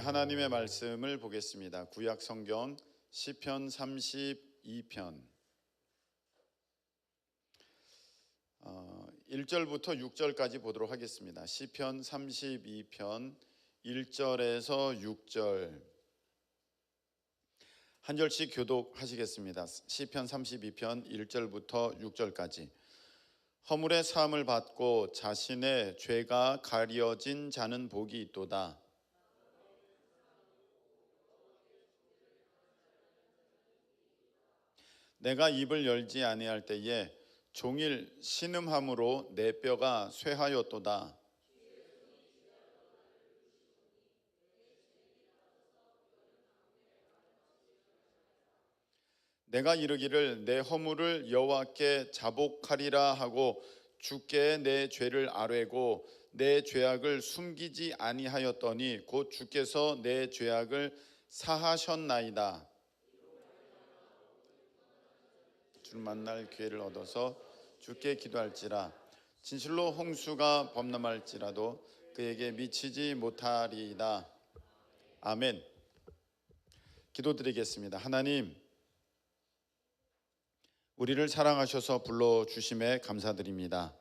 하나님의 말씀을 보겠습니다. 구약 성경 시편 32편 1절부터 6절까지 보도록 하겠습니다. 시편 32편 1절에서 6절 한 절씩 교독하시겠습니다. 시편 32편 1절부터 6절까지. 허물의 사함을 받고 자신의 죄가 가려진 자는 복이 있도다. 내가 입을 열지 아니할 때에 종일 신음함으로 내 뼈가 쇠하였도다. 내가 이르기를 내 허물을 여호와께 자복하리라 하고 주께 내 죄를 아뢰고 내 죄악을 숨기지 아니하였더니 곧 주께서 내 죄악을 사하셨나이다. 주를 만날 기회를 얻어서 주께 기도할지라. 진실로 홍수가 범람할지라도 그에게 미치지 못하리이다. 아멘. 기도드리겠습니다. 하나님, 우리를 사랑하셔서 불러주심에 감사드립니다.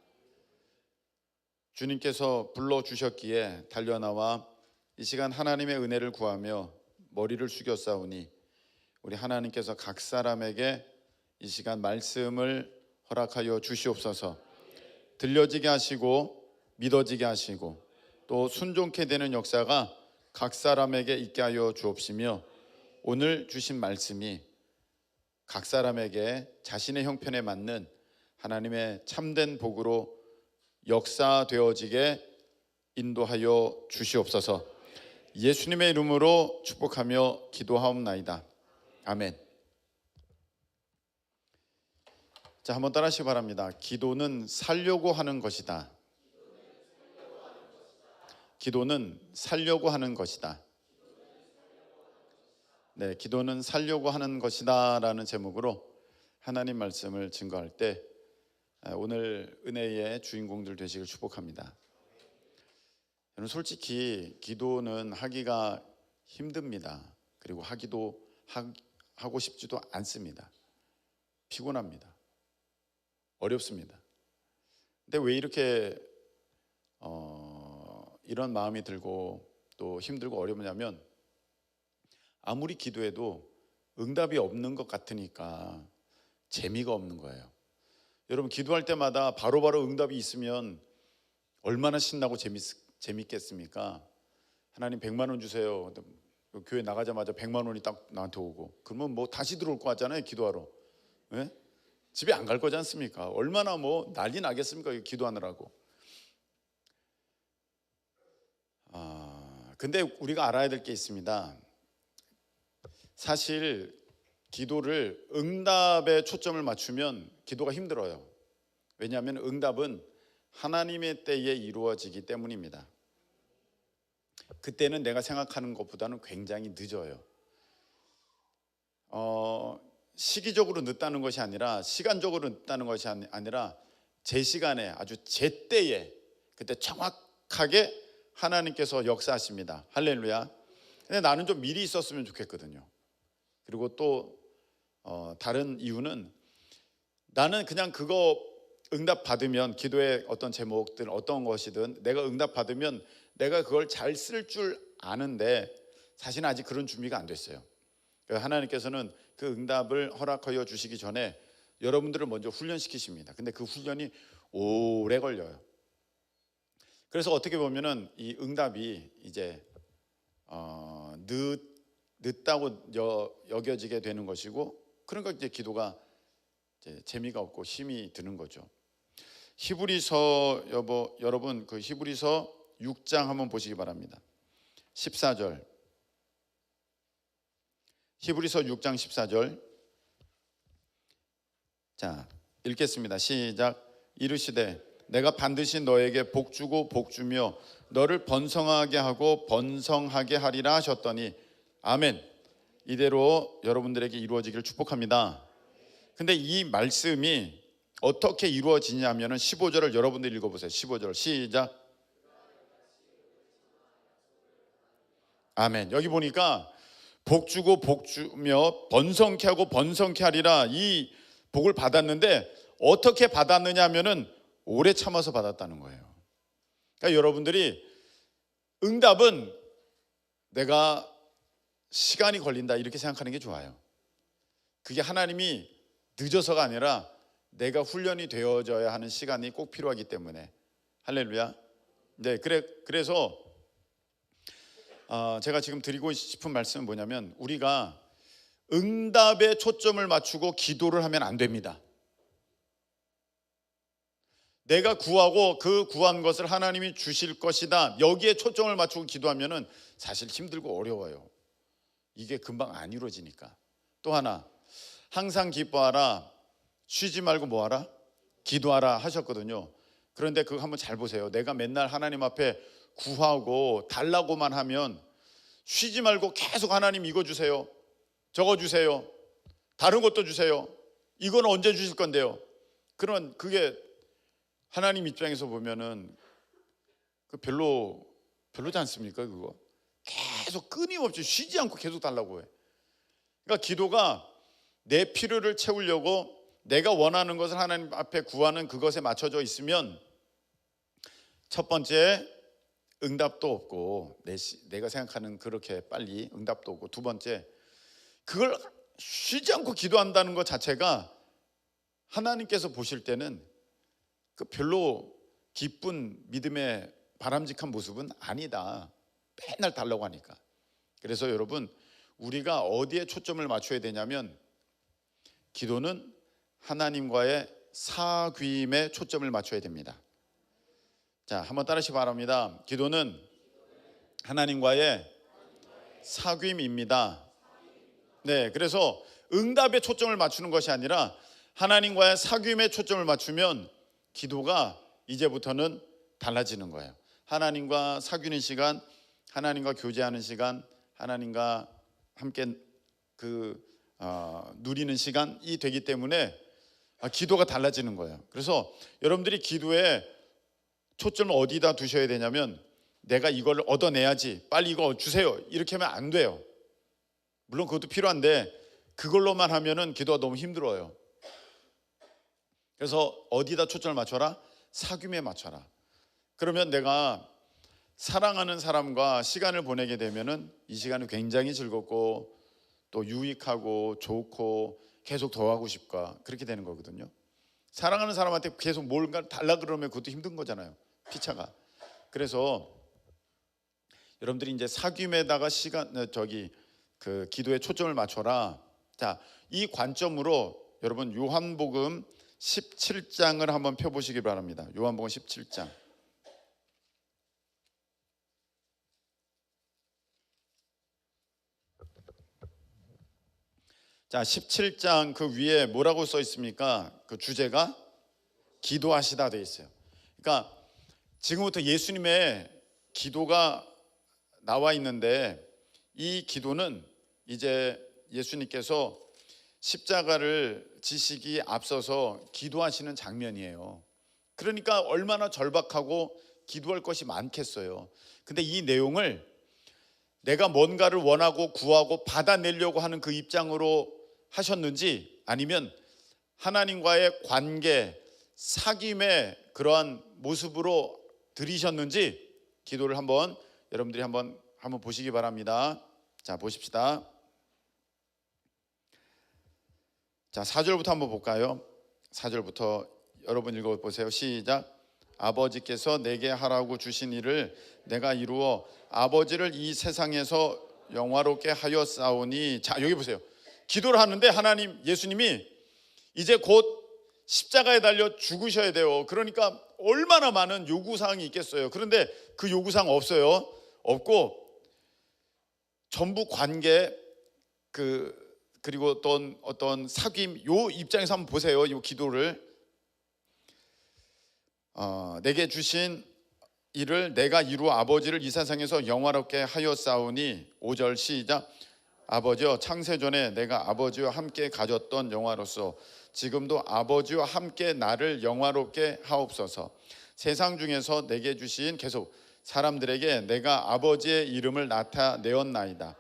주님께서 불러주셨기에 달려나와 이 시간 하나님의 은혜를 구하며 머리를 숙였사오니 우리 하나님께서 각 사람에게 이 시간 말씀을 허락하여 주시옵소서. 들려지게 하시고 믿어지게 하시고 또 순종케 되는 역사가 각 사람에게 있게 하여 주옵시며 오늘 주신 말씀이 각 사람에게 자신의 형편에 맞는 하나님의 참된 복으로 역사되어지게 인도하여 주시옵소서. 예수님의 이름으로 축복하며 기도하옵나이다. 아멘. 자, 한번 따라하시기 바랍니다. 기도는 살려고 하는 것이다. 기도는 살려고 하는 것이다. 네, 기도는 살려고 하는 것이다 라는 제목으로 하나님 말씀을 증거할 때 오늘 은혜의 주인공들 되시길 축복합니다. 저는 솔직히 기도는 하기가 힘듭니다. 그리고 하고 싶지도 않습니다. 피곤합니다. 어렵습니다. 근데 왜 이렇게 이런 마음이 들고 또 힘들고 어렵냐면 아무리 기도해도 응답이 없는 것 같으니까 재미가 없는 거예요. 여러분, 기도할 때마다 바로바로 응답이 있으면 얼마나 신나고 재밌겠습니까? 하나님 100만 원 주세요. 교회 나가자마자 100만 원이 딱 나한테 오고 그러면 뭐 다시 들어올 거 같잖아요. 기도하러. 네? 집에 안 갈 거지 않습니까? 얼마나 뭐 난리 나겠습니까? 기도하느라고. 근데 우리가 알아야 될 게 있습니다. 사실 기도를 응답에 초점을 맞추면 기도가 힘들어요. 왜냐하면 응답은 하나님의 때에 이루어지기 때문입니다. 그때는 내가 생각하는 것보다는 굉장히 늦어요. 시기적으로 늦다는 것이 아니라 시간적으로 늦다는 것이 아니라 제 시간에 아주 제 때에 그때 정확하게 하나님께서 역사하십니다. 할렐루야. 근데 나는 좀 미리 있었으면 좋겠거든요. 그리고 또 다른 이유는 나는 그냥 그거 응답 받으면 기도의 어떤 제목들 어떤 것이든 내가 응답 받으면 내가 그걸 잘 쓸 줄 아는데 사실은 아직 그런 준비가 안 됐어요. 하나님께서는 그 응답을 허락하여 주시기 전에 여러분들을 먼저 훈련시키십니다. 근데 그 훈련이 오래 걸려요. 그래서 어떻게 보면은 이 응답이 이제 늦다고 여겨지게 되는 것이고, 그러니까 이제 기도가 이제 재미가 없고 힘이 드는 거죠. 히브리서 여러분 그 히브리서 6장 한번 보시기 바랍니다. 14절. 히브리서 6장 14절. 자, 읽겠습니다. 시작. 이르시되 내가 반드시 너에게 복 주고 복 주며 너를 번성하게 하고 번성하게 하리라 하셨더니 아멘. 이대로 여러분들에게 이루어지기를 축복합니다. 근데 이 말씀이 어떻게 이루어지냐면은 15절을 여러분들 읽어보세요. 15절 시작. 아멘. 여기 보니까 복 주고 복 주며 번성케 하고 번성케 하리라, 이 복을 받았는데 어떻게 받았느냐 하면은 오래 참아서 받았다는 거예요. 그러니까 여러분들이 응답은 내가 시간이 걸린다 이렇게 생각하는 게 좋아요. 그게 하나님이 늦어서가 아니라 내가 훈련이 되어져야 하는 시간이 꼭 필요하기 때문에. 할렐루야. 네, 그래서 제가 지금 드리고 싶은 말씀은 뭐냐면, 우리가 응답에 초점을 맞추고 기도를 하면 안 됩니다. 내가 구하고 그 구한 것을 하나님이 주실 것이다, 여기에 초점을 맞추고 기도하면은 사실 힘들고 어려워요. 이게 금방 안 이루어지니까. 또 하나, 항상 기뻐하라, 쉬지 말고 뭐하라? 기도하라 하셨거든요. 그런데 그거 한번 잘 보세요. 내가 맨날 하나님 앞에 구하고 달라고만 하면, 쉬지 말고 계속 하나님 이거 주세요, 저거 주세요, 다른 것도 주세요, 이건 언제 주실 건데요? 그런 그게 하나님 입장에서 보면은 그 별로지 않습니까? 그거 계속 끊임없이 쉬지 않고 계속 달라고 해. 그러니까 기도가 내 필요를 채우려고 내가 원하는 것을 하나님 앞에 구하는 그것에 맞춰져 있으면, 첫 번째 응답도 없고, 내가 생각하는 그렇게 빨리 응답도 없고, 두 번째 그걸 쉬지 않고 기도한다는 것 자체가 하나님께서 보실 때는 그 별로 기쁜 믿음의 바람직한 모습은 아니다. 맨날 달라고 하니까. 그래서 여러분, 우리가 어디에 초점을 맞춰야 되냐면, 기도는 하나님과의 사귐에 초점을 맞춰야 됩니다. 자, 한번 따라하시기 바랍니다. 기도는 하나님과의 사귐입니다. 네, 그래서 응답에 초점을 맞추는 것이 아니라 하나님과의 사귐에 초점을 맞추면 기도가 이제부터는 달라지는 거예요. 하나님과 사귀는 시간, 하나님과 교제하는 시간, 하나님과 함께 누리는 시간이 되기 때문에 기도가 달라지는 거예요. 그래서 여러분들이 기도에 초점을 어디다 두셔야 되냐면, 내가 이걸 얻어내야지, 빨리 이거 주세요, 이렇게 하면 안 돼요. 물론 그것도 필요한데 그걸로만 하면은 기도가 너무 힘들어요. 그래서 어디다 초점을 맞춰라? 사귐에 맞춰라. 그러면 내가 사랑하는 사람과 시간을 보내게 되면은 이 시간이 굉장히 즐겁고 또 유익하고 좋고 계속 더 하고 싶고 그렇게 되는 거거든요. 사랑하는 사람한테 계속 뭔가 달라 그러면 그것도 힘든 거잖아요, 피차가. 그래서 여러분들이 이제 사귐에다가 그 기도에 초점을 맞춰라. 자, 이 관점으로 여러분 요한복음 17장을 한번 펴보시기 바랍니다. 요한복음 17장. 자, 17장 그 위에 뭐라고 써 있습니까? 그 주제가 기도하시다 되어 있어요. 그러니까 지금부터 예수님의 기도가 나와 있는데, 이 기도는 이제 예수님께서 십자가를 지시기 앞서서 기도하시는 장면이에요. 그러니까 얼마나 절박하고 기도할 것이 많겠어요. 근데 이 내용을 내가 뭔가를 원하고 구하고 받아내려고 하는 그 입장으로 하셨는지, 아니면 하나님과의 관계, 사귐의 그러한 모습으로 드리셨는지, 기도를 여러분들이 한번 보시기 바랍니다. 자, 보십시다. 자, 4절부터 한번 볼까요? 4절부터 여러분 읽어보세요. 시작. 아버지께서 내게 하라고 주신 일을 내가 이루어 아버지를 이 세상에서 영화롭게 하였사오니. 자, 여기 보세요. 기도를 하는데 예수님이 이제 곧 십자가에 달려 죽으셔야 돼요. 그러니까 얼마나 많은 요구사항이 있겠어요. 그런데 그 요구사항 없어요. 없고 전부 관계, 그리고 어떤 사귐, 요 입장에서 한번 보세요. 요 기도를 내게 주신 일을 내가 이루어 아버지를 이 세상에서 영화롭게 하였사오니. 5절 시작. 아버지여, 창세전에 내가 아버지와 함께 가졌던 영화로서 지금도 아버지와 함께 나를 영화롭게 하옵소서. 세상 중에서 내게 주신, 계속 사람들에게 내가 아버지의 이름을 나타내었나이다.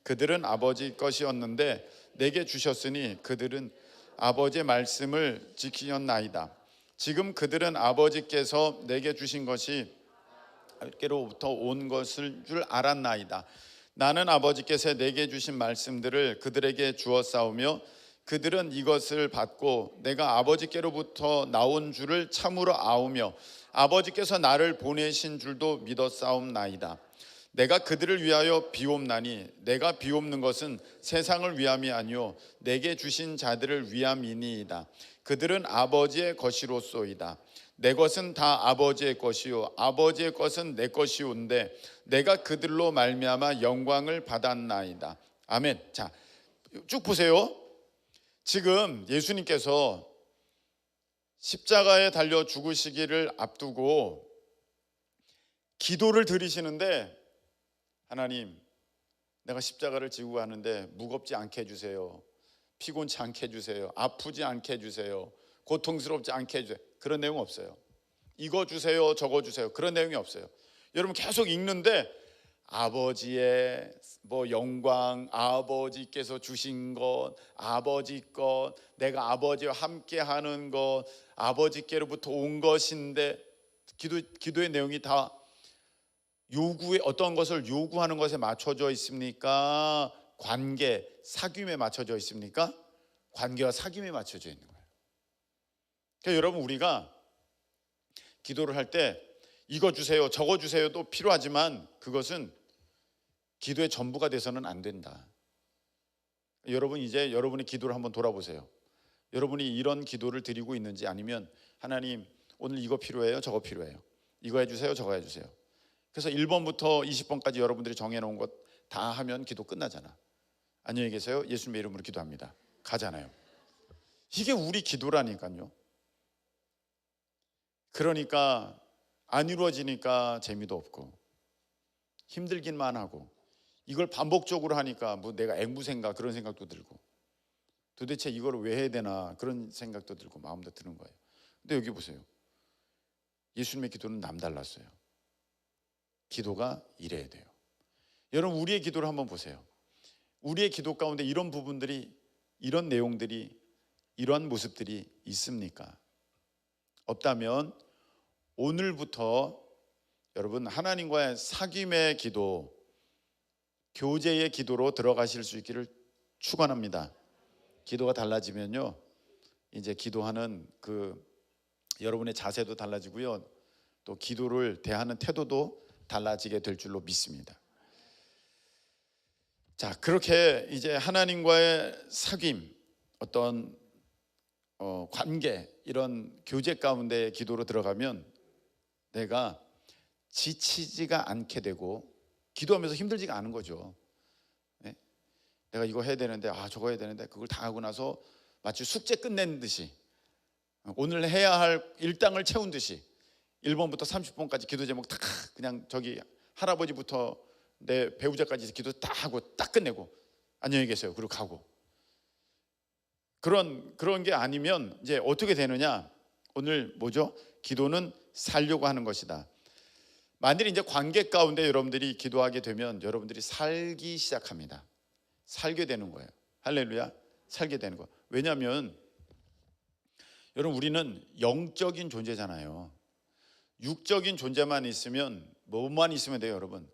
그들은 아버지 것이었는데 내게 주셨으니 그들은 아버지의 말씀을 지키었나이다. 지금 그들은 아버지께서 내게 주신 것이 아버지께로부터 온 것을 줄 알았나이다. 나는 아버지께서 내게 주신 말씀들을 그들에게 주었사오며 그들은 이것을 받고 내가 아버지께로부터 나온 줄을 참으로 아오며 아버지께서 나를 보내신 줄도 믿었사옵나이다. 내가 그들을 위하여 비옵나니 내가 비옵는 것은 세상을 위함이 아니요 내게 주신 자들을 위함이니이다. 그들은 아버지의 것이로소이다. 내 것은 다 아버지의 것이요 아버지의 것은 내 것이온데 내가 그들로 말미암아 영광을 받았나이다. 아멘. 자, 쭉 보세요. 지금 예수님께서 십자가에 달려 죽으시기를 앞두고 기도를 드리시는데, 하나님, 내가 십자가를 지고 가는데 무겁지 않게 해주세요. 피곤치 않게 해주세요. 아프지 않게 해주세요. 고통스럽지 않게 해주세요. 그런 내용 없어요. 이거 주세요, 저거 주세요. 그런 내용이 없어요. 여러분 계속 읽는데 아버지의 영광, 아버지께서 주신 것, 아버지 것, 내가 아버지와 함께하는 것, 아버지께로부터 온 것인데, 기도의 내용이 다 요구에, 어떤 것을 요구하는 것에 맞춰져 있습니까? 관계, 사귐에 맞춰져 있습니까? 관계와 사귐에 맞춰져 있는 거예요. 그러니까 여러분, 우리가 기도를 할 때 이거 주세요, 저거 주세요도 필요하지만 그것은 기도의 전부가 돼서는 안 된다. 여러분, 이제 여러분의 기도를 한번 돌아보세요. 여러분이 이런 기도를 드리고 있는지, 아니면 하나님 오늘 이거 필요해요, 저거 필요해요, 이거 해주세요, 저거 해주세요. 그래서 1번부터 20번까지 여러분들이 정해놓은 것 다 하면 기도 끝나잖아. 안녕히 계세요, 예수님의 이름으로 기도합니다, 가잖아요. 이게 우리 기도라니까요. 그러니까 안 이루어지니까 재미도 없고 힘들기만 하고, 이걸 반복적으로 하니까 뭐 내가 앵무새인가 그런 생각도 들고, 도대체 이걸 왜 해야 되나 그런 생각도 들고 마음도 드는 거예요. 근데 여기 보세요. 예수님의 기도는 남달랐어요. 기도가 이래야 돼요. 여러분, 우리의 기도를 한번 보세요. 우리의 기도 가운데 이런 부분들이, 이런 내용들이, 이러한 모습들이 있습니까? 없다면 오늘부터 여러분 하나님과의 사귐의 기도, 교제의 기도로 들어가실 수 있기를 축원합니다. 기도가 달라지면요, 이제 기도하는 여러분의 자세도 달라지고요, 또 기도를 대하는 태도도 달라지게 될 줄로 믿습니다. 자, 그렇게 이제 하나님과의 사귐, 어떤 관계, 이런 교제 가운데 기도로 들어가면 내가 지치지가 않게 되고 기도하면서 힘들지가 않은 거죠. 네? 내가 이거 해야 되는데, 저거 해야 되는데, 그걸 다 하고 나서 마치 숙제 끝낸 듯이, 오늘 해야 할 일당을 채운 듯이 1번부터 30번까지 기도 제목 다 그냥 저기 할아버지부터 내 배우자까지 기도 다 하고 딱 끝내고 안녕히 계세요 그리고 가고, 그런 게 아니면 이제 어떻게 되느냐? 오늘 뭐죠? 기도는 살려고 하는 것이다. 만일 이제 관계 가운데 여러분들이 기도하게 되면 여러분들이 살기 시작합니다. 살게 되는 거예요. 할렐루야. 살게 되는 거예요. 왜냐하면 여러분, 우리는 영적인 존재잖아요. 육적인 존재만 있으면, 뭐만 있으면 돼요, 여러분?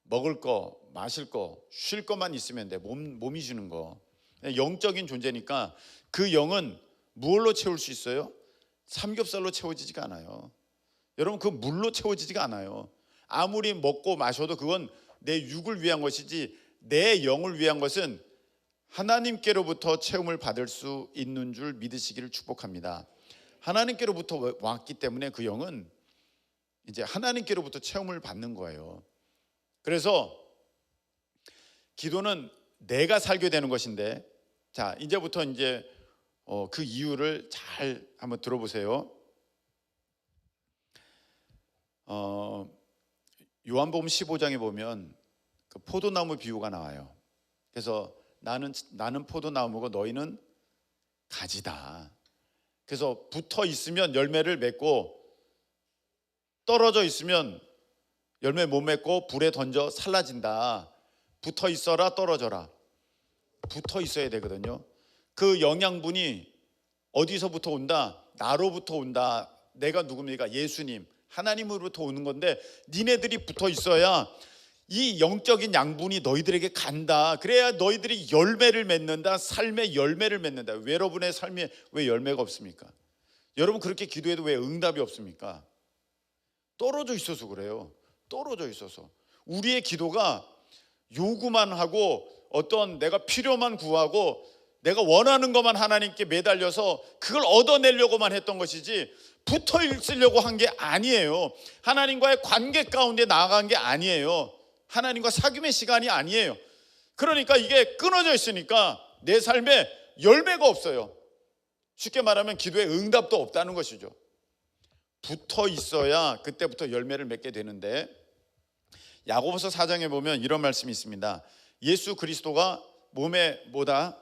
먹을 거, 마실 거, 쉴 것만 있으면 돼. 몸이 주는 거. 영적인 존재니까 그 영은 무엇로 채울 수 있어요? 삼겹살로 채워지지가 않아요. 여러분, 그 물로 채워지지가 않아요. 아무리 먹고 마셔도 그건 내 육을 위한 것이지, 내 영을 위한 것은 하나님께로부터 체험을 받을 수 있는 줄 믿으시기를 축복합니다. 하나님께로부터 왔기 때문에 그 영은 이제 하나님께로부터 체험을 받는 거예요. 그래서 기도는 내가 살게 되는 것인데, 자, 이제부터 이제 그 이유를 잘 한번 들어보세요. 요한복음 15장에 보면 그 포도나무 비유가 나와요. 그래서 나는 포도나무고 너희는 가지다. 그래서 붙어 있으면 열매를 맺고 떨어져 있으면 열매 못 맺고 불에 던져 살라진다. 붙어 있어라 떨어져라. 붙어 있어야 되거든요. 그 영양분이 어디서부터 온다? 나로부터 온다. 내가 누굽니까? 예수님, 하나님으로부터 오는 건데 니네들이 붙어 있어야 이 영적인 양분이 너희들에게 간다. 그래야 너희들이 열매를 맺는다. 삶의 열매를 맺는다. 여러분의 삶에 왜 열매가 없습니까? 여러분 그렇게 기도해도 왜 응답이 없습니까? 떨어져 있어서 그래요. 떨어져 있어서. 우리의 기도가 요구만 하고 어떤 내가 필요만 구하고 내가 원하는 것만 하나님께 매달려서 그걸 얻어내려고만 했던 것이지 붙어 있으려고 한 게 아니에요. 하나님과의 관계 가운데 나아간 게 아니에요. 하나님과 사귐의 시간이 아니에요. 그러니까 이게 끊어져 있으니까 내 삶에 열매가 없어요. 쉽게 말하면 기도에 응답도 없다는 것이죠. 붙어 있어야 그때부터 열매를 맺게 되는데, 야고보서 4장에 보면 이런 말씀이 있습니다. 예수 그리스도가 몸의 뭐다?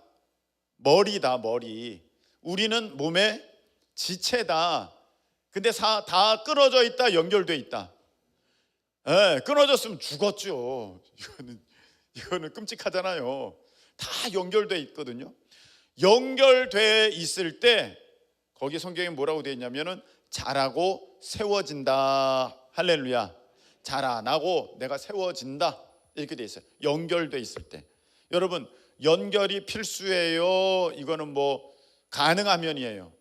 머리다, 머리. 우리는 몸의 지체다. 근데 다 끊어져 있다, 연결돼 있다. 끊어졌으면 죽었죠. 이거는 끔찍하잖아요. 다 연결돼 있거든요. 연결돼 있을 때 거기 성경에 뭐라고 되어 있냐면은 자라고 세워진다. 할렐루야. 자라나고 내가 세워진다. 이렇게 되어 있어요. 연결돼 있을 때. 여러분 연결이 필수예요? 이거는 뭐 가능하면이에요.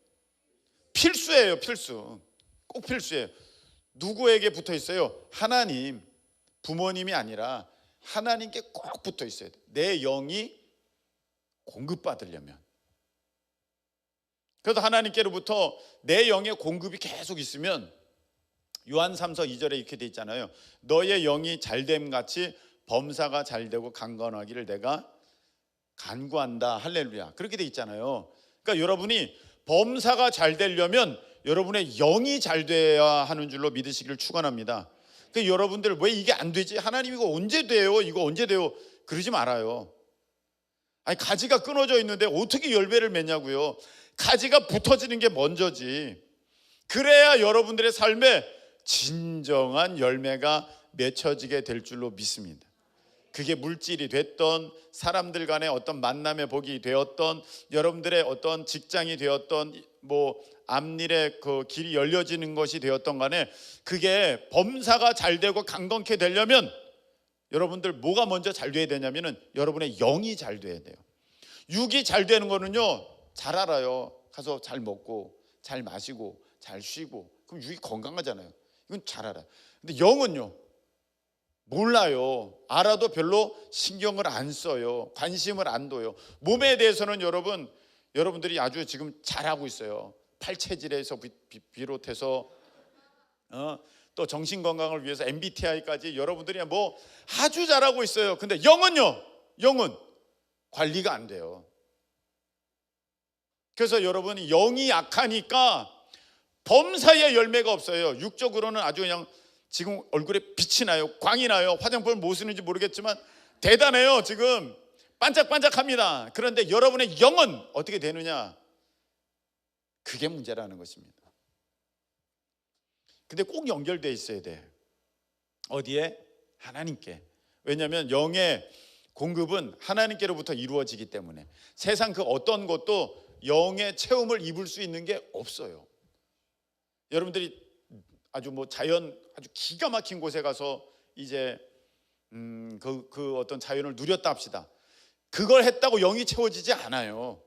필수예요. 필수. 꼭 필수예요. 누구에게 붙어 있어요? 하나님. 부모님이 아니라 하나님께 꼭 붙어 있어야 돼. 내 영이 공급받으려면. 그래서 하나님께로부터 내 영의 공급이 계속 있으면 요한 3서 2절에 이렇게 돼 있잖아요. 너의 영이 잘됨 같이 범사가 잘되고 강건하기를 내가 간구한다. 할렐루야. 그렇게 돼 있잖아요. 그러니까 여러분이 범사가 잘 되려면 여러분의 영이 잘 돼야 하는 줄로 믿으시기를 축원합니다. 그러니까 여러분들 왜 이게 안 되지? 하나님 이거 언제 돼요? 이거 언제 돼요? 그러지 말아요. 아니 가지가 끊어져 있는데 어떻게 열매를 맺냐고요. 가지가 붙어지는 게 먼저지. 그래야 여러분들의 삶에 진정한 열매가 맺혀지게 될 줄로 믿습니다. 그게 물질이 됐던, 사람들 간의 어떤 만남의 복이 되었던, 여러분들의 어떤 직장이 되었던, 뭐 앞일에 그 길이 열려지는 것이 되었던 간에 그게 범사가 잘 되고 강건케 되려면 여러분들 뭐가 먼저 잘 돼야 되냐면은 여러분의 영이 잘 돼야 돼요. 육이 잘 되는 거는요 잘 알아요. 가서 잘 먹고 잘 마시고 잘 쉬고 그럼 육이 건강하잖아요. 이건 잘 알아요. 근데 영은요 몰라요. 알아도 별로 신경을 안 써요. 관심을 안 둬요. 몸에 대해서는 여러분들이 아주 지금 잘하고 있어요. 팔체질에서 비롯해서 또 정신건강을 위해서 MBTI까지 여러분들이 뭐 아주 잘하고 있어요. 근데 영은요, 영은 관리가 안 돼요. 그래서 여러분이 영이 약하니까 범사에 열매가 없어요. 육적으로는 아주 그냥 지금 얼굴에 빛이 나요. 광이 나요. 화장품을 뭐 쓰는지 모르겠지만 대단해요. 지금 반짝반짝합니다. 그런데 여러분의 영은 어떻게 되느냐? 그게 문제라는 것입니다. 근데 꼭 연결되어 있어야 돼. 어디에? 하나님께. 왜냐하면 영의 공급은 하나님께로부터 이루어지기 때문에 세상 그 어떤 것도 영의 체험을 입을 수 있는 게 없어요. 여러분들이 아주 뭐 자연 아주 기가 막힌 곳에 가서 이제 그 어떤 자연을 누렸다 합시다. 그걸 했다고 영이 채워지지 않아요.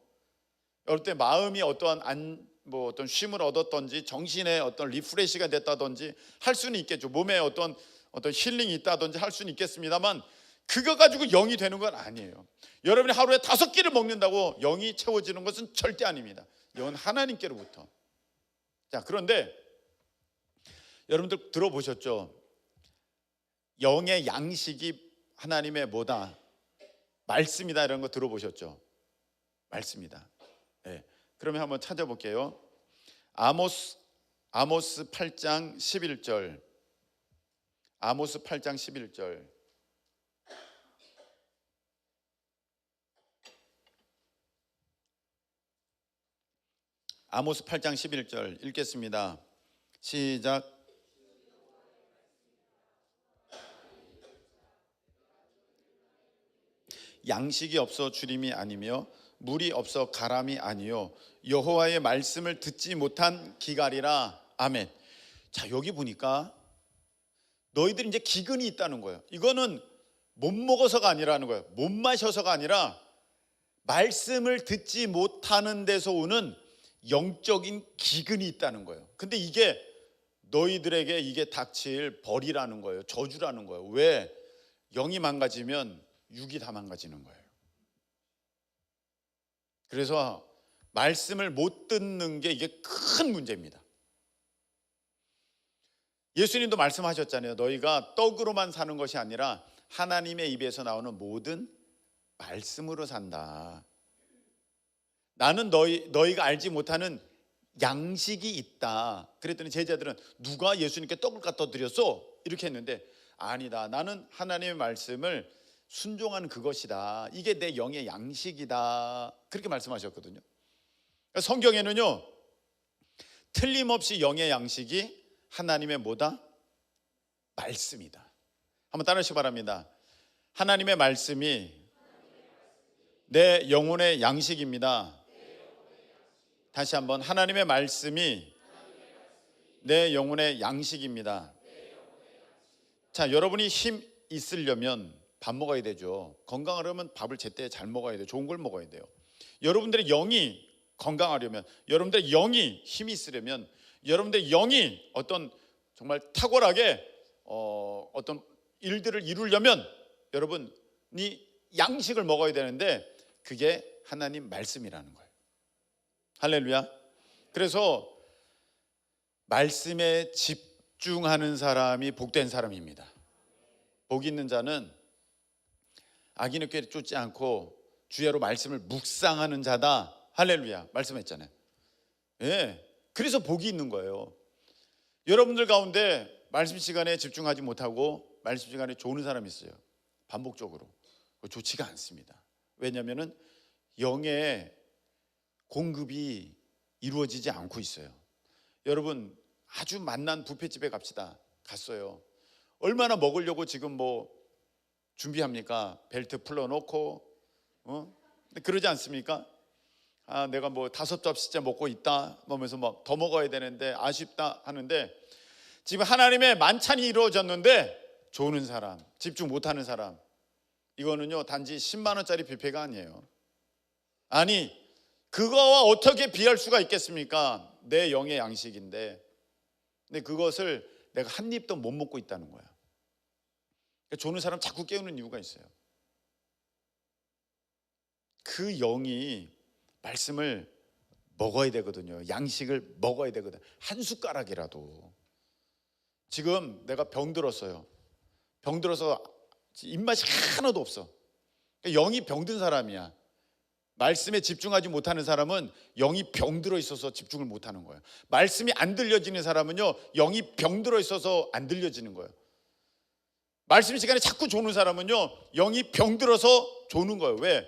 어떨 때 마음이 어떠한 어떤 쉼을 얻었던지 정신에 어떤 리프레시가 됐다든지 할 수는 있겠죠. 몸에 어떤 힐링이 있다든지 할 수는 있겠습니다만 그거 가지고 영이 되는 건 아니에요. 여러분이 하루에 5끼를 먹는다고 영이 채워지는 것은 절대 아닙니다. 영은 하나님께로부터. 자, 그런데 여러분들 들어보셨죠? 영의 양식이 하나님의 뭐다? 말씀이다. 이런 거 들어보셨죠? 말씀이다. 네. 그러면 한번 찾아볼게요. 아모스 8장 11절. 아모스 8장 11절. 아모스 8장 11절 읽겠습니다. 시작. 양식이 없어 주림이 아니며 물이 없어 가람이 아니요 여호와의 말씀을 듣지 못한 기갈이라. 아멘. 자, 여기 보니까 너희들이 이제 기근이 있다는 거예요. 이거는 못 먹어서가 아니라는 거예요. 못 마셔서가 아니라 말씀을 듣지 못하는 데서 오는 영적인 기근이 있다는 거예요. 근데 이게 너희들에게 이게 닥칠 벌이라는 거예요. 저주라는 거예요. 왜? 영이 망가지면 육이 다 망가지는 거예요. 그래서 말씀을 못 듣는 게 이게 큰 문제입니다. 예수님도 말씀하셨잖아요. 너희가 떡으로만 사는 것이 아니라 하나님의 입에서 나오는 모든 말씀으로 산다. 나는 너희가 알지 못하는 양식이 있다. 그랬더니 제자들은 누가 예수님께 떡을 갖다 드렸어? 이렇게 했는데 아니다. 나는 하나님의 말씀을 순종하는 그것이다. 이게 내 영의 양식이다. 그렇게 말씀하셨거든요. 성경에는요, 틀림없이 영의 양식이 하나님의 뭐다? 말씀이다. 한번 따라하시기 바랍니다. 하나님의 말씀이 내 영혼의 양식입니다. 다시 한번, 하나님의 말씀이 내 영혼의 양식입니다. 자, 여러분이 힘 있으려면 밥 먹어야 되죠. 건강하려면 밥을 제때 잘 먹어야 돼요. 좋은 걸 먹어야 돼요. 여러분들의 영이 건강하려면, 여러분들의 영이 힘이 있으려면, 여러분들의 영이 어떤 정말 탁월하게 어떤 일들을 이루려면 여러분이 양식을 먹어야 되는데 그게 하나님 말씀이라는 거예요. 할렐루야. 그래서 말씀에 집중하는 사람이 복된 사람입니다. 복 있는 자는 악인에게 쫓지 않고 주야로 말씀을 묵상하는 자다. 할렐루야. 말씀했잖아요. 예. 그래서 복이 있는 거예요. 여러분들 가운데 말씀 시간에 집중하지 못하고 말씀 시간에 조는 사람이 있어요. 반복적으로. 좋지가 않습니다. 왜냐하면 영의 공급이 이루어지지 않고 있어요. 여러분, 아주 만난 뷔페집에 갑시다. 갔어요. 얼마나 먹으려고 지금 뭐 준비합니까? 벨트 풀어놓고 그러지 않습니까? 아, 내가 뭐 5접시째 먹고 있다 하면서 막 더 먹어야 되는데 아쉽다 하는데, 지금 하나님의 만찬이 이루어졌는데 조는 사람, 집중 못하는 사람, 이거는요 단지 10만 원짜리 뷔페가 아니에요. 아니, 그거와 어떻게 비할 수가 있겠습니까? 내 영의 양식인데. 근데 그것을 내가 한 입도 못 먹고 있다는 거야. 그러니까 조는 사람 자꾸 깨우는 이유가 있어요. 그 영이 말씀을 먹어야 되거든요. 양식을 먹어야 되거든. 한 숟가락이라도. 지금 내가 병들었어요. 병들어서 입맛이 하나도 없어. 그러니까 영이 병든 사람이야. 말씀에 집중하지 못하는 사람은 영이 병들어 있어서 집중을 못하는 거예요. 말씀이 안 들려지는 사람은요 영이 병들어 있어서 안 들려지는 거예요. 말씀 시간에 자꾸 조는 사람은요 영이 병들어서 조는 거예요. 왜?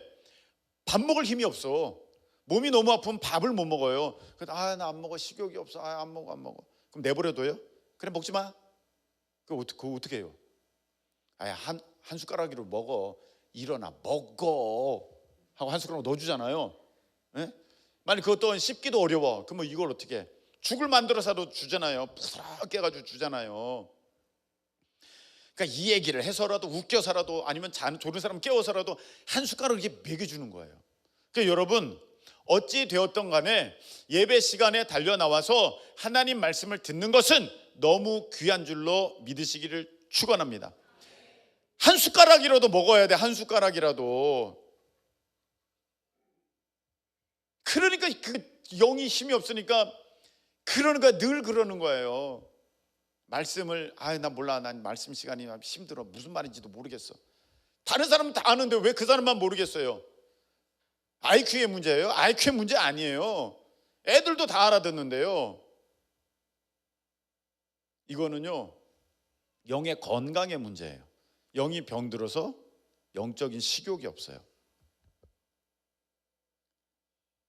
밥 먹을 힘이 없어. 몸이 너무 아프면 밥을 못 먹어요. 그래서 나 안 먹어, 식욕이 없어, 안 먹어. 그럼 내버려둬요? 그래, 먹지 마. 그거 어떻게 해요? 한 숟가락으로 먹어. 일어나 먹어 하고 한 숟가락 넣어주잖아요. 예? 만약 그것도 씹기도 어려워. 그러면 이걸 어떻게 해? 죽을 만들어서도 주잖아요. 부스럽게 해가지고 주잖아요. 그러니까 이 얘기를 해서라도 웃겨서라도 아니면 조는 사람 깨워서라도 한 숟가락 이렇게 먹여주는 거예요. 그러니까 여러분, 어찌 되었던 간에 예배 시간에 달려 나와서 하나님 말씀을 듣는 것은 너무 귀한 줄로 믿으시기를 축원합니다. 한 숟가락이라도 먹어야 돼. 한 숟가락이라도. 그러니까 그 영이 힘이 없으니까 그러니까 늘 그러는 거예요. 말씀을 나 몰라, 난 말씀 시간이 힘들어, 무슨 말인지도 모르겠어. 다른 사람은 다 아는데 왜 그 사람만 모르겠어요? IQ의 문제예요? IQ의 문제 아니에요. 애들도 다 알아듣는데요. 이거는요 영의 건강의 문제예요. 영이 병들어서 영적인 식욕이 없어요.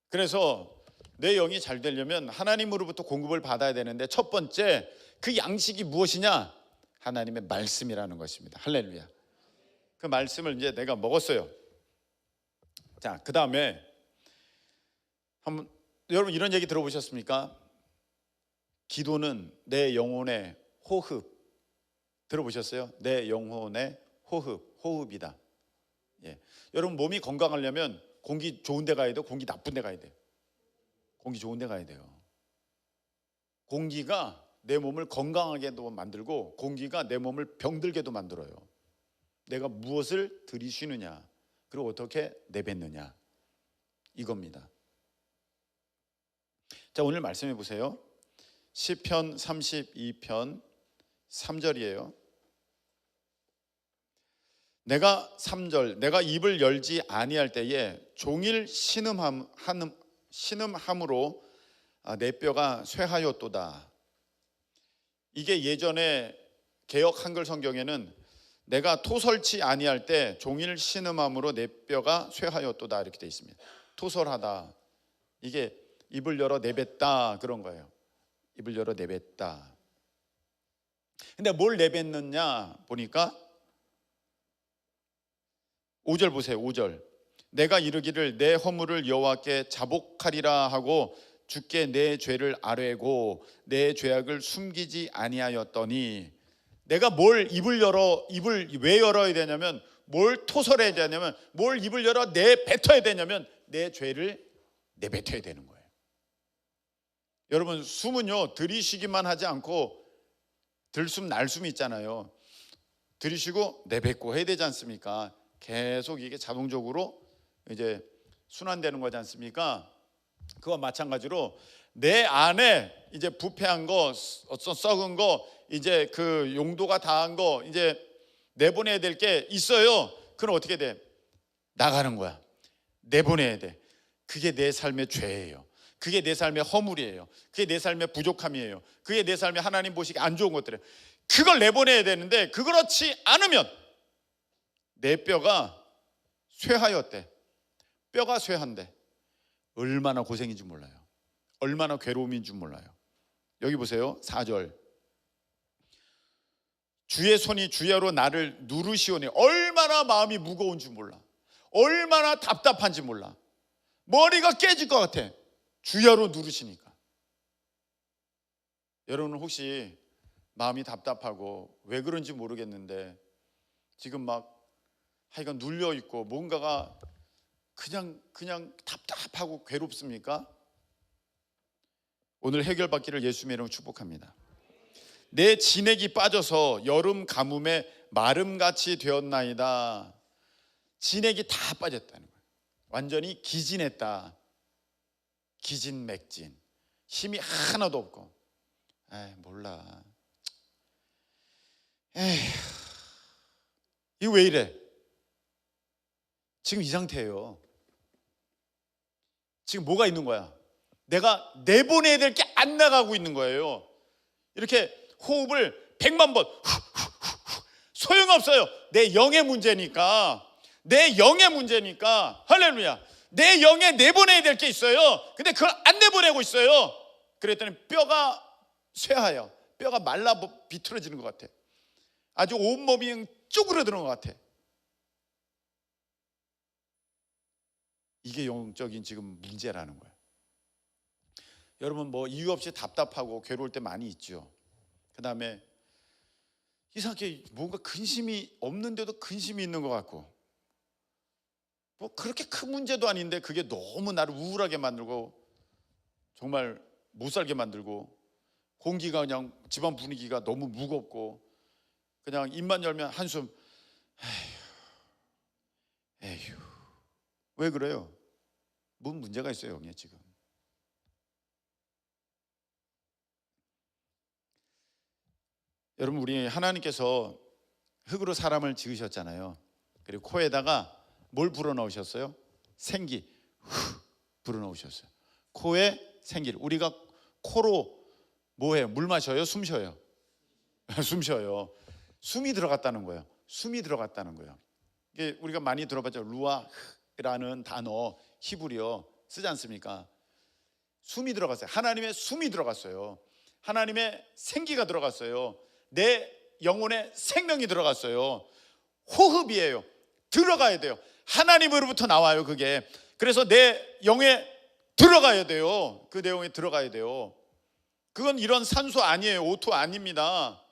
그래서 내 영이 잘 되려면 하나님으로부터 공급을 받아야 되는데 첫 번째 그 양식이 무엇이냐? 하나님의 말씀이라는 것입니다. 할렐루야. 그 말씀을 이제 내가 먹었어요. 자, 그 다음에 한번 여러분 이런 얘기 들어보셨습니까? 기도는 내 영혼의 호흡. 들어보셨어요? 내 영혼의 호흡이다. 예. 여러분 몸이 건강하려면 공기 좋은 데 가야 돼요? 공기 나쁜 데 가야 돼요? 공기 좋은 데 가야 돼요. 공기가 내 몸을 건강하게도 만들고 공기가 내 몸을 병들게도 만들어요. 내가 무엇을 들이쉬느냐 그리고 어떻게 내뱉느냐 이겁니다. 자, 오늘 말씀해 보세요. 시편 32편 3절이에요. 내가 3절 내가 입을 열지 아니할 때에 종일 신음함으로 내 뼈가 쇠하였도다. 이게 예전에 개역 한글 성경에는 내가 토설치 아니할 때 종일 신음함으로 내 뼈가 쇠하였도다 이렇게 되어 있습니다. 토설하다, 이게 입을 열어 내뱉다 그런 거예요. 입을 열어 내뱉다. 근데 뭘 내뱉느냐 보니까 5절 보세요. 5절 내가 이르기를 내 허물을 여호와께 자복하리라 하고 주께 내 죄를 아뢰고 내 죄악을 숨기지 아니하였더니, 내가 뭘 입을 왜 열어야 되냐면, 뭘 토설해야 되냐면, 뭘 입을 열어 내뱉어야 되냐면 내 죄를 내뱉어야 되는 거예요. 여러분 숨은요 들이쉬기만 하지 않고 들숨 날숨 있잖아요. 들이쉬고 내뱉고 해야 되지 않습니까? 계속 이게 자동적으로 이제 순환되는 거지 않습니까? 그와 마찬가지로 내 안에 이제 부패한 거, 썩은 거, 이제 그 용도가 다한 거 이제 내보내야 될 게 있어요. 그럼 어떻게 돼? 나가는 거야. 내보내야 돼. 그게 내 삶의 죄예요. 그게 내 삶의 허물이에요. 그게 내 삶의 부족함이에요. 그게 내 삶의 하나님 보시기 안 좋은 것들이에요. 그걸 내보내야 되는데 그렇지 않으면 내 뼈가 쇠하였대. 뼈가 쇠한데 얼마나 고생인지 몰라요. 얼마나 괴로움인 줄 몰라요. 여기 보세요. 4절 주의 손이 주야로 나를 누르시오니, 얼마나 마음이 무거운 줄 몰라. 얼마나 답답한지 몰라. 머리가 깨질 것 같아. 주야로 누르시니까. 여러분은 혹시 마음이 답답하고 왜 그런지 모르겠는데 지금 막 하여간 눌려있고 뭔가가 그냥 답답하고 괴롭습니까? 오늘 해결받기를 예수님의 이름으로 축복합니다. 내 진액이 빠져서 여름 가뭄에 마름같이 되었나이다. 진액이 다 빠졌다는 거예요. 완전히 기진했다. 기진맥진. 힘이 하나도 없고. 몰라. 이거 왜 이래? 지금 이 상태예요. 지금 뭐가 있는 거야? 내가 내보내야 될 게 안 나가고 있는 거예요. 이렇게 호흡을 100만 번 소용없어요. 내 영의 문제니까. 내 영의 문제니까. 할렐루야. 내 영에 내보내야 될 게 있어요. 근데 그걸 안 내보내고 있어요. 그랬더니 뼈가 쇠하여, 뼈가 말라 비틀어지는 것 같아. 아주 온몸이 쪼그러드는 것 같아. 이게 영적인 지금 문제라는 거예요. 여러분 뭐 이유 없이 답답하고 괴로울 때 많이 있죠. 그 다음에 이상하게 뭔가 근심이 없는데도 근심이 있는 것 같고, 뭐 그렇게 큰 문제도 아닌데 그게 너무 나를 우울하게 만들고 정말 못 살게 만들고, 공기가 그냥 집안 분위기가 너무 무겁고 그냥 입만 열면 한숨. 에휴 왜 그래요? 뭔 문제가 있어요 여기에 지금. 여러분 우리 하나님께서 흙으로 사람을 지으셨잖아요. 그리고 코에다가 뭘 불어넣으셨어요? 생기 불어넣으셨어요. 코에 생기를. 우리가 코로 뭐해요? 물 마셔요? 숨 쉬어요? 숨 쉬어요. 숨이 들어갔다는 거예요. 숨이 들어갔다는 거예요. 이게 우리가 많이 들어봤죠. 루아라는 단어 히브리어 쓰지 않습니까? 숨이 들어갔어요. 하나님의 숨이 들어갔어요. 하나님의 생기가 들어갔어요. 내 영혼에 생명이 들어갔어요. 호흡이에요. 들어가야 돼요. 하나님으로부터 나와요, 그게. 그래서 내 영에 들어가야 돼요. 그 내용에 들어가야 돼요. 그건 이런 산소 아니에요. O2 아닙니다.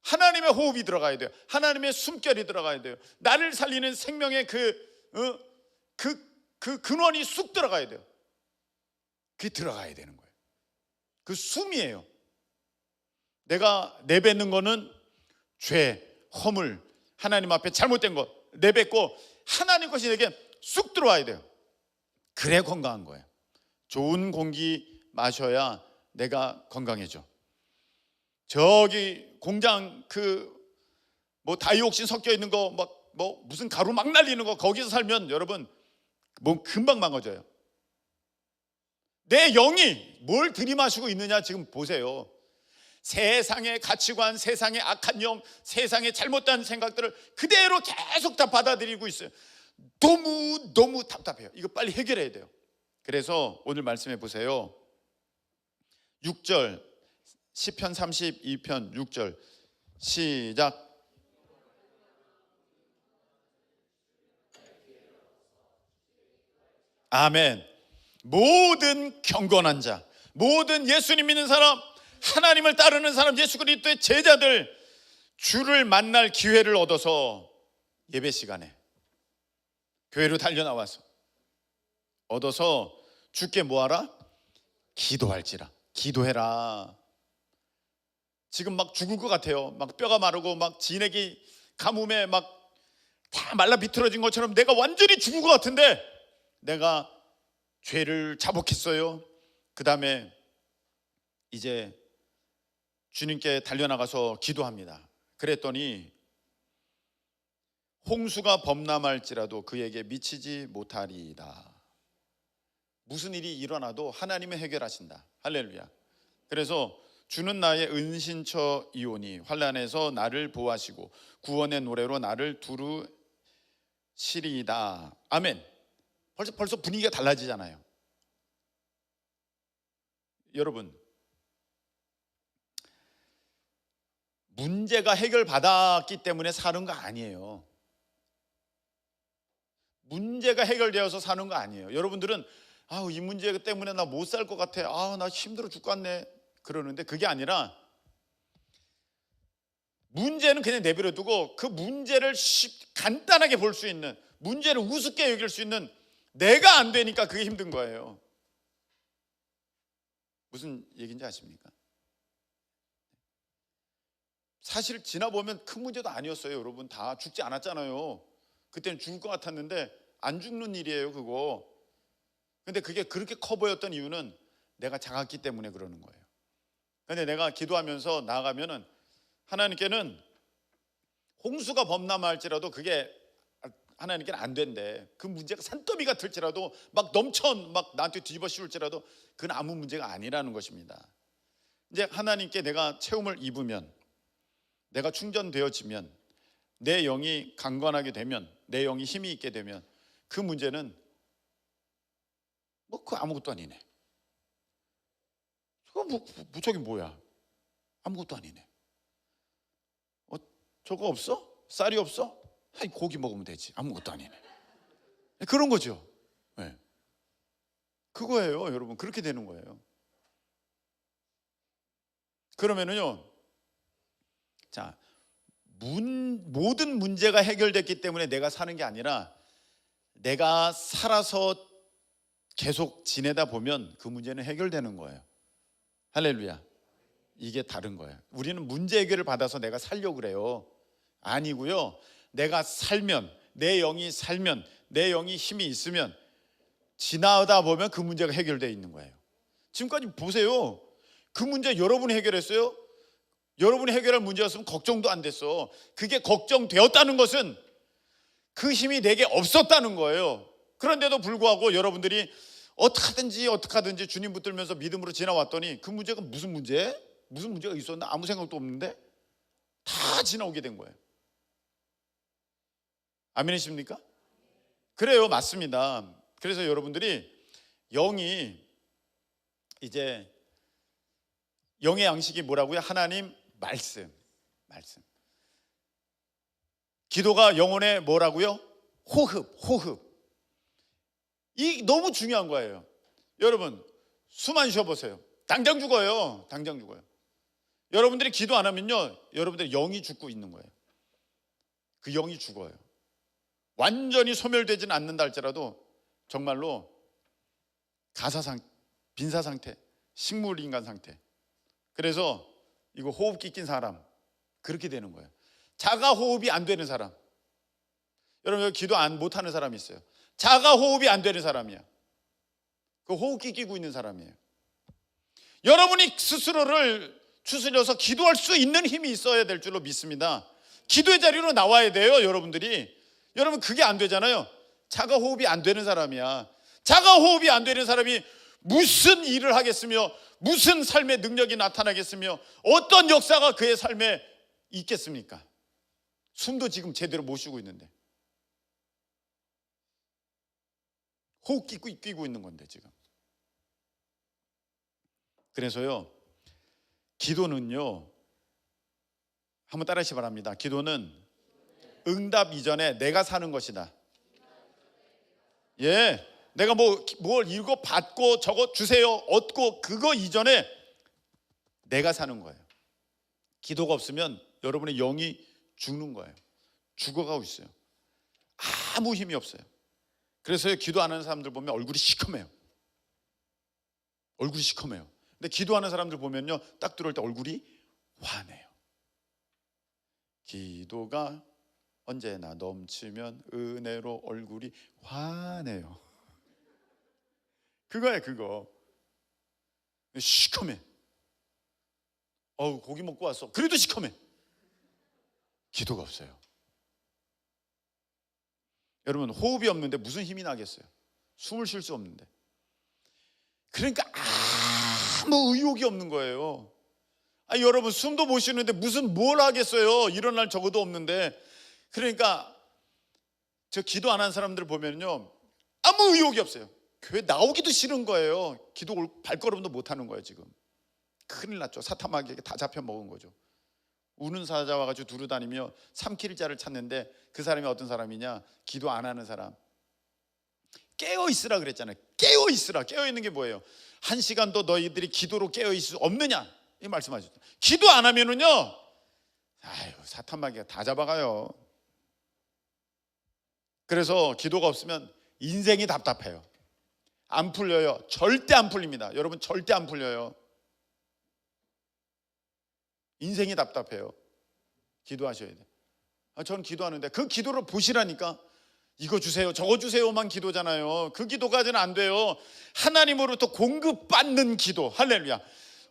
하나님의 호흡이 들어가야 돼요. 하나님의 숨결이 들어가야 돼요. 나를 살리는 생명의 그 근원이 쑥 들어가야 돼요. 그게 들어가야 되는 거예요. 그 숨이에요. 내가 내뱉는 거는 죄, 허물, 하나님 앞에 잘못된 것 내뱉고 하나님 것이 내게 쑥 들어와야 돼요. 그래 건강한 거예요. 좋은 공기 마셔야 내가 건강해져. 저기 공장 뭐 다이옥신 섞여 있는 거 뭐 무슨 가루 막 날리는 거 거기서 살면 여러분 몸 금방 망가져요. 내 영이 뭘 들이마시고 있느냐 지금 보세요. 세상의 가치관, 세상의 악한 영, 세상의 잘못된 생각들을 그대로 계속 다 받아들이고 있어요. 너무 답답해요. 이거 빨리 해결해야 돼요. 그래서 오늘 말씀해 보세요. 6절 시편 32편 6절 시작. 아멘. 모든 경건한 자, 모든 예수님 믿는 사람, 하나님을 따르는 사람, 예수 그리스도의 제자들 주를 만날 기회를 얻어서 예배 시간에 교회로 달려나와서 얻어서 주께 뭐하라? 기도할지라. 기도해라. 지금 막 죽을 것 같아요. 막 뼈가 마르고 막 진액이 가뭄에 막 다 말라 비틀어진 것처럼 내가 완전히 죽을 것 같은데 내가 죄를 자복했어요. 그 다음에 이제 주님께 달려나가서 기도합니다. 그랬더니 홍수가 범람할지라도 그에게 미치지 못하리이다. 무슨 일이 일어나도 하나님이 해결하신다. 할렐루야. 그래서 주는 나의 은신처이오니 환난에서 나를 보호하시고 구원의 노래로 나를 두루시리이다. 아멘. 벌써 분위기가 달라지잖아요. 여러분, 문제가 해결받았기 때문에 사는 거 아니에요. 문제가 해결되어서 사는 거 아니에요. 여러분들은 이 문제 때문에 나 못 살 것 같아. 나 힘들어 죽겠네. 그러는데 그게 아니라 문제는 그냥 내버려 두고 그 문제를 간단하게 볼 수 있는, 문제를 우습게 여길 수 있는 내가 안 되니까 그게 힘든 거예요. 무슨 얘기인지 아십니까? 사실 지나보면 큰 문제도 아니었어요. 여러분 다 죽지 않았잖아요. 그때는 죽을 것 같았는데 안 죽는 일이에요, 그거. 근데 그게 그렇게 커 보였던 이유는 내가 작았기 때문에 그러는 거예요. 근데 내가 기도하면서 나아가면은 하나님께는 홍수가 범람할지라도 그게 하나님께는 안 된대. 그 문제가 산더미 같을지라도 막 막 나한테 뒤집어 씌울지라도 그건 아무 문제가 아니라는 것입니다. 이제 하나님께 내가 체험을 입으면, 내가 충전되어지면, 내 영이 강건하게 되면, 내 영이 힘이 있게 되면 그 문제는 그 아무것도 아니네. 저기 뭐야? 아무것도 아니네. 저거 없어? 쌀이 없어? 고기 먹으면 되지. 아무것도 아니네. 그런 거죠. 네. 그거예요, 여러분. 그렇게 되는 거예요. 그러면은요, 자, 모든 문제가 해결됐기 때문에 내가 사는 게 아니라 내가 살아서 계속 지내다 보면 그 문제는 해결되는 거예요. 할렐루야. 이게 다른 거예요. 우리는 문제 해결을 받아서 내가 살려고 그래요. 아니고요. 내가 살면, 내 영이 살면, 내 영이 힘이 있으면 지나다 보면 그 문제가 해결되어 있는 거예요. 지금까지 보세요. 그 문제 여러분이 해결했어요? 여러분이 해결할 문제였으면 걱정도 안 됐어. 그게 걱정되었다는 것은 그 힘이 내게 없었다는 거예요. 그런데도 불구하고 여러분들이 어떻게하든지 주님 붙들면서 믿음으로 지나왔더니 그 문제가 무슨 문제? 무슨 문제가 있었나? 아무 생각도 없는데 다 지나오게 된 거예요. 아멘이십니까? 그래요, 맞습니다. 그래서 여러분들이 영이 이제 영의 양식이 뭐라고요? 하나님 말씀. 기도가 영혼의 뭐라고요? 호흡. 이 너무 중요한 거예요. 여러분, 숨 안 쉬어보세요. 당장 죽어요. 여러분들이 기도 안 하면요, 여러분들의 영이 죽고 있는 거예요. 그 영이 죽어요. 완전히 소멸되지는 않는다 할지라도 정말로 빈사 상태, 식물인간 상태. 그래서 이거 호흡기 낀 사람 그렇게 되는 거예요. 자가 호흡이 안 되는 사람. 여러분, 여기 기도 못하는 사람이 있어요. 자가 호흡이 안 되는 사람이야. 그 호흡기 끼고 있는 사람이에요. 여러분이 스스로를 추스려서 기도할 수 있는 힘이 있어야 될 줄로 믿습니다. 기도의 자리로 나와야 돼요. 여러분, 그게 안 되잖아요. 자가 호흡이 안 되는 사람이야. 자가 호흡이 안 되는 사람이 무슨 일을 하겠으며 무슨 삶의 능력이 나타나겠으며 어떤 역사가 그의 삶에 있겠습니까? 숨도 지금 제대로 못 쉬고 있는데, 호흡 끼고 있는 건데 지금. 그래서요, 기도는요, 한번 따라하시기 바랍니다. 기도는 응답 이전에 내가 사는 것이다. 예, 내가 뭘 읽어 받고 저거 주세요 얻고 그거 이전에 내가 사는 거예요. 기도가 없으면 여러분의 영이 죽는 거예요. 죽어가고 있어요. 아무 힘이 없어요. 그래서 기도 안 하는 사람들 보면 얼굴이 시커매요. 근데 기도하는 사람들 보면요, 딱 들어올 때 얼굴이 환해요. 기도가 언제나 넘치면 은혜로 얼굴이 환해요. 그거예요, 그거. 시커매. 고기 먹고 왔어. 그래도 시커매. 기도가 없어요. 여러분, 호흡이 없는데 무슨 힘이 나겠어요? 숨을 쉴 수 없는데. 그러니까 아무 의욕이 없는 거예요. 여러분, 숨도 못 쉬는데 뭘 하겠어요? 일어날 적어도 없는데. 그러니까 저 기도 안 한 사람들 보면요, 아무 의욕이 없어요. 교회 나오기도 싫은 거예요. 기도 발걸음도 못 하는 거예요. 지금 큰일 났죠. 사타마귀에게 다 잡혀 먹은 거죠. 우는 사자 와가지고 두루 다니며 삼킬 자를 찾는데 그 사람이 어떤 사람이냐? 기도 안 하는 사람. 깨어 있으라 그랬잖아요. 깨어 있으라. 깨어 있는 게 뭐예요? 1시간도 너희들이 기도로 깨어 있을 수 없느냐? 이 말씀하셨죠. 기도 안 하면은요, 사탄마귀가 다 잡아가요. 그래서 기도가 없으면 인생이 답답해요. 안 풀려요. 절대 안 풀립니다. 여러분, 절대 안 풀려요. 인생이 답답해요. 기도하셔야 돼요. 저는 기도하는데 그 기도를 보시라니까. 이거 주세요 저거 주세요만 기도잖아요. 그 기도까지는 안 돼요. 하나님으로부터 공급받는 기도. 할렐루야.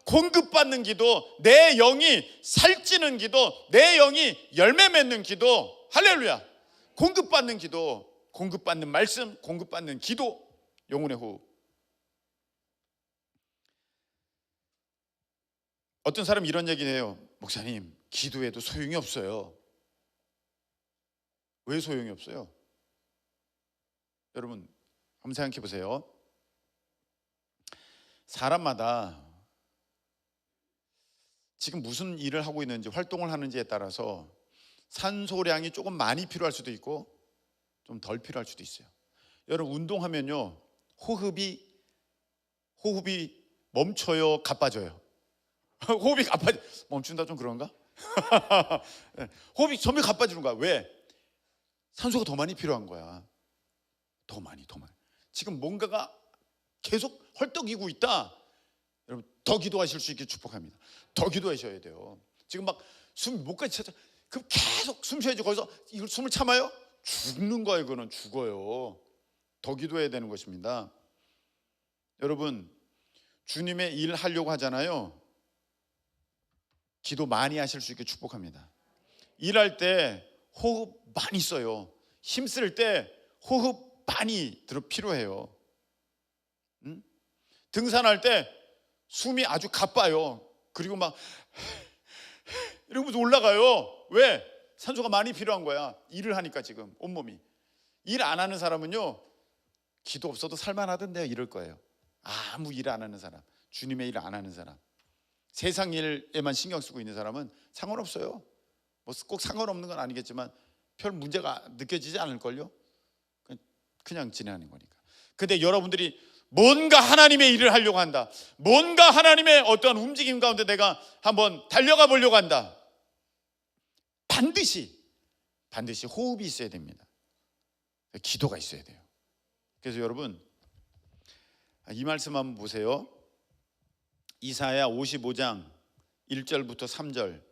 공급받는 기도, 내 영이 살찌는 기도, 내 영이 열매 맺는 기도. 할렐루야. 공급받는 기도, 공급받는 말씀, 공급받는 기도. 영혼의 호흡. 어떤 사람이 이런 얘기를 해요. 목사님, 기도해도 소용이 없어요. 왜 소용이 없어요? 여러분, 한번 생각해 보세요. 사람마다 지금 무슨 일을 하고 있는지, 활동을 하는지에 따라서 산소량이 조금 많이 필요할 수도 있고 좀 덜 필요할 수도 있어요. 여러분, 운동하면요, 호흡이 멈춰요, 가빠져요? 호흡이 멈춘다 좀 그런가? 호흡이 점점 가빠지는 거야. 왜? 산소가 더 많이 필요한 거야. 더 많이. 지금 뭔가가 계속 헐떡이고 있다. 여러분, 더 기도하실 수 있게 축복합니다. 더 기도하셔야 돼요. 지금 막 숨 목까지 차죠. 그럼 계속 숨 쉬어야지. 거기서 이걸 숨을 참아요? 죽는 거예요. 그거는 죽어요. 더 기도해야 되는 것입니다. 여러분, 주님의 일 하려고 하잖아요. 기도 많이 하실 수 있게 축복합니다. 일할 때 호흡 많이 써요. 힘쓸 때 호흡 많이 필요해요. 등산할 때 숨이 아주 가빠요. 그리고 막 이러면서 올라가요. 왜? 산소가 많이 필요한 거야. 일을 하니까. 지금 온몸이. 일 안 하는 사람은요, 기도 없어도 살만하던데 이럴 거예요. 아무 일 안 하는 사람, 주님의 일 안 하는 사람, 세상 일에만 신경 쓰고 있는 사람은 상관없어요. 뭐 꼭 상관없는 건 아니겠지만 별 문제가 느껴지지 않을걸요. 그냥 지내는 거니까. 근데 여러분들이 뭔가 하나님의 일을 하려고 한다, 뭔가 하나님의 어떠한 움직임 가운데 내가 한번 달려가 보려고 한다, 반드시 호흡이 있어야 됩니다. 기도가 있어야 돼요. 그래서 여러분 이 말씀 한번 보세요. 이사야 55장 1절부터 3절.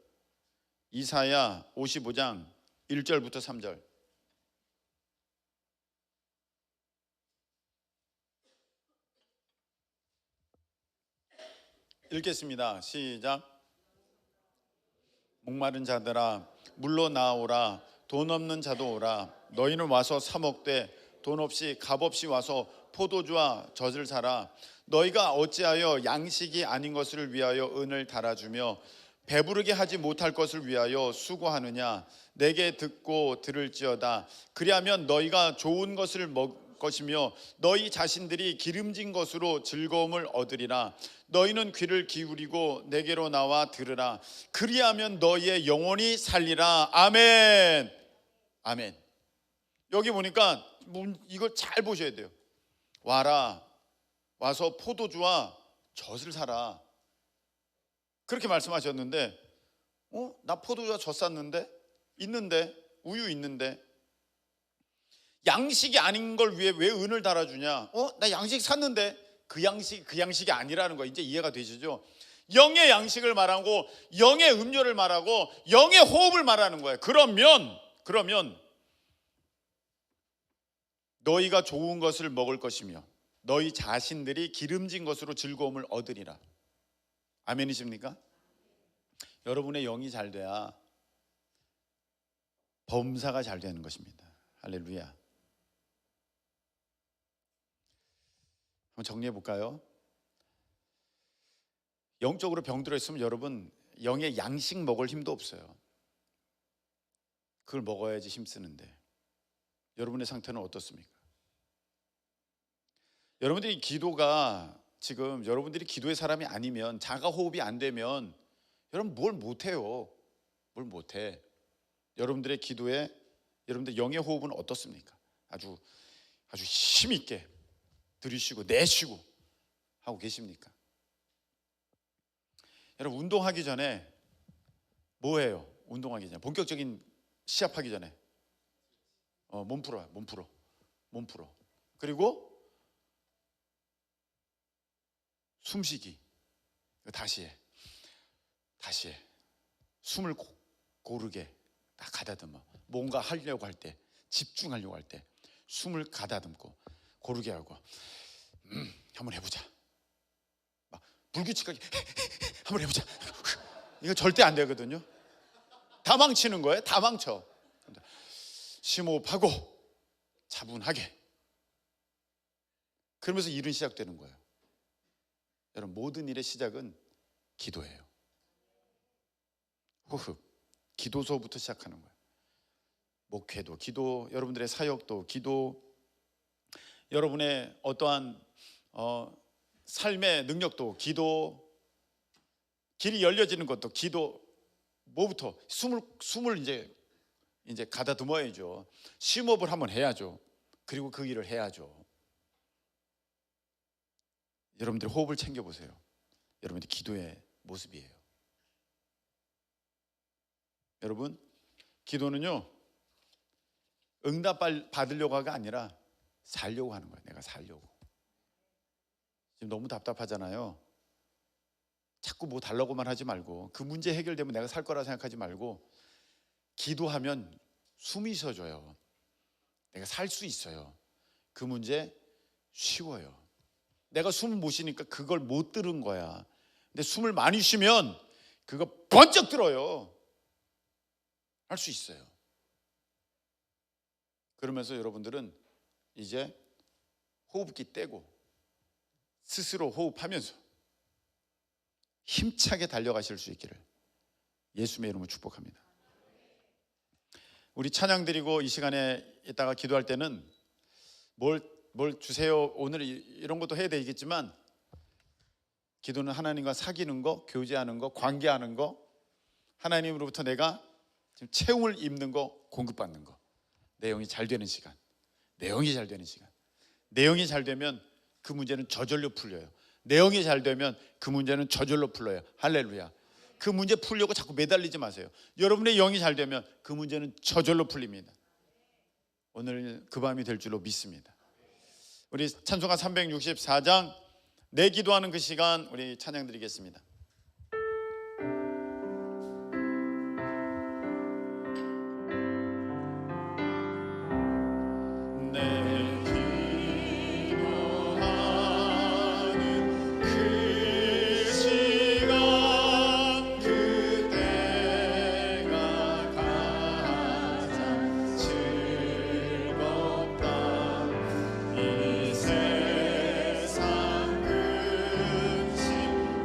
이사야 55장 1절부터 3절. 읽겠습니다. 시작. 목마른 자들아 물로 나오라. 돈 없는 자도 오라. 너희는 와서 사 먹되 돈 없이 값 없이 와서 포도주와 젖을 사라. 너희가 어찌하여 양식이 아닌 것을 위하여 은을 달아주며 배부르게 하지 못할 것을 위하여 수고하느냐. 내게 듣고 들을지어다. 그리하면 너희가 좋은 것을 먹을 것이며 너희 자신들이 기름진 것으로 즐거움을 얻으리라. 너희는 귀를 기울이고 내게로 나와 들으라. 그리하면 너희의 영혼이 살리라. 아멘. 아멘. 여기 보니까 이걸 잘 보셔야 돼요. 와라. 와서 포도주와 젖을 사라. 그렇게 말씀하셨는데 나 포도주와 젖 샀는데 있는데 우유 있는데 양식이 아닌 걸 위해 왜 은을 달아주냐? 나 양식 샀는데 그 양식이 아니라는 거 이제 이해가 되시죠? 영의 양식을 말하고 영의 음료를 말하고 영의 호흡을 말하는 거예요. 그러면 너희가 좋은 것을 먹을 것이며 너희 자신들이 기름진 것으로 즐거움을 얻으리라. 아멘이십니까? 여러분의 영이 잘 돼야 범사가 잘 되는 것입니다. 할렐루야. 한번 정리해 볼까요? 영적으로 병들어 있으면 여러분 영의 양식 먹을 힘도 없어요. 그걸 먹어야지 힘쓰는데 여러분의 상태는 어떻습니까? 여러분들이 기도가 지금 여러분들이 기도의 사람이 아니면 자가 호흡이 안 되면 여러분 뭘 못해요. 뭘 못해. 여러분들의 기도에 여러분들 영의 호흡은 어떻습니까? 아주 힘있게 들이쉬고 내쉬고 하고 계십니까? 여러분 운동하기 전에 뭐 해요? 운동하기 전에 본격적인 시합하기 전에 몸 풀어. 그리고 숨쉬기. 다시 해. 숨을 고르게 딱 가다듬어. 뭔가 하려고 할 때, 집중하려고 할 때 숨을 가다듬고 고르게 하고 한번 해보자. 막 불규칙하게 한번 해보자. 이거 절대 안 되거든요. 다 망치는 거예요. 다 망쳐. 심호흡하고 차분하게. 그러면서 일은 시작되는 거예요. 여러분 모든 일의 시작은 기도예요. 호흡, 기도서부터 시작하는 거예요. 목회도 기도, 여러분들의 사역도 기도, 여러분의 어떠한 삶의 능력도 기도, 길이 열려지는 것도 기도. 뭐부터? 숨을 이제 가다듬어야죠. 심호흡을 한번 해야죠. 그리고 그 일을 해야죠. 여러분들 호흡을 챙겨보세요. 여러분들 기도의 모습이에요. 여러분 기도는요 응답 받으려고 하가 아니라 살려고 하는 거예요. 내가 살려고. 지금 너무 답답하잖아요. 자꾸 뭐 달라고만 하지 말고 그 문제 해결되면 내가 살 거라 생각하지 말고 기도하면 숨이 쉬어져요. 내가 살 수 있어요. 그 문제 쉬워요. 내가 숨을 못 쉬니까 그걸 못 들은 거야. 근데 숨을 많이 쉬면 그거 번쩍 들어요. 할 수 있어요. 그러면서 여러분들은 이제 호흡기 떼고 스스로 호흡하면서 힘차게 달려가실 수 있기를 예수님의 이름으로 축복합니다. 우리 찬양 드리고 이 시간에 있다가 기도할 때는 뭘 주세요. 오늘 이런 것도 해야 되겠지만 기도는 하나님과 사귀는 거, 교제하는 거, 관계하는 거, 하나님으로부터 내가 지금 채움을 입는 거, 공급받는 거, 내 영이 잘 되는 시간, 내용이 잘 되는 시간. 내용이 잘 되면 그 문제는 저절로 풀려요. 내용이 잘 되면 그 문제는 저절로 풀려요. 할렐루야. 그 문제 풀려고 자꾸 매달리지 마세요. 여러분의 영이 잘 되면 그 문제는 저절로 풀립니다. 오늘 그 밤이 될 줄로 믿습니다. 우리 찬송가 364장 내 기도하는 그 시간 우리 찬양 드리겠습니다. 세상 근심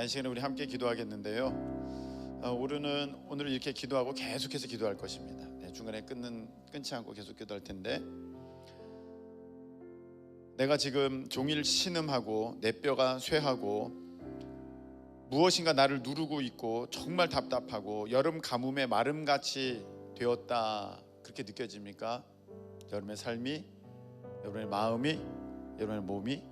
자, 이 시간에 우리 함께 기도하겠는데요. 오늘 이렇게 기도하고 계속해서 기도할 것입니다. 네, 중간에 끊지 않고 계속 기도할 텐데, 내가 지금 종일 신음하고 내 뼈가 쇠하고 무엇인가 나를 누르고 있고 정말 답답하고 여름 가뭄에 마름같이 되었다, 그렇게 느껴집니까? 여러분의 삶이, 여러분의 마음이, 여러분의 몸이?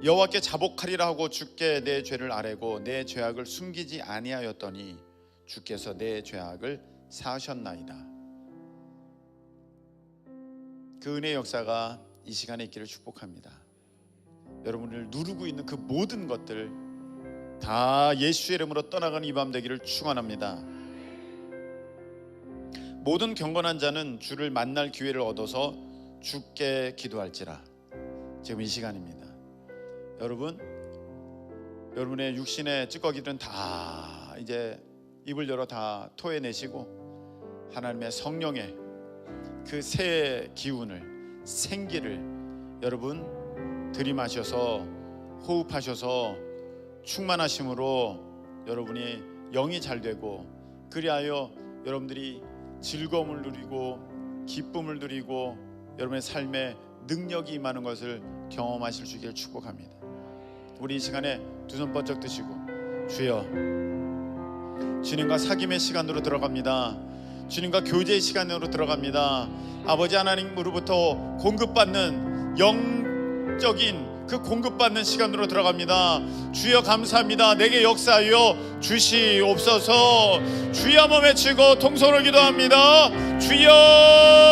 여호와께 자복하리라 하고 주께 내 죄를 아뢰고 내 죄악을 숨기지 아니하였더니 주께서 내 죄악을 사하셨나이다. 그 은혜의 역사가 이 시간에 있기를 축복합니다. 여러분을 누르고 있는 그 모든 것들 다 예수의 이름으로 떠나가는 이 밤 되기를 축원합니다. 모든 경건한 자는 주를 만날 기회를 얻어서 주께 기도할지라. 지금 이 시간입니다. 여러분의 육신의 찌꺼기들은 다 이제 입을 열어 다 토해내시고 하나님의 성령의 그 새 기운을, 생기를 여러분 들이마셔서 호흡하셔서 충만하심으로 여러분이 영이 잘 되고, 그리하여 여러분들이 즐거움을 누리고 기쁨을 누리고 여러분의 삶에 능력이 임하는 것을 경험하실 수 있기를 축복합니다. 우리 이 시간에 두 손 번쩍 드시고, 주여, 주님과 사귐의 시간으로 들어갑니다. 주님과 교제의 시간으로 들어갑니다. 아버지 하나님으로부터 공급받는 영적인 그 공급받는 시간으로 들어갑니다. 주여 감사합니다. 내게 역사하여 주시옵소서. 주여 한번 외치고 통성으로 기도합니다. 주여.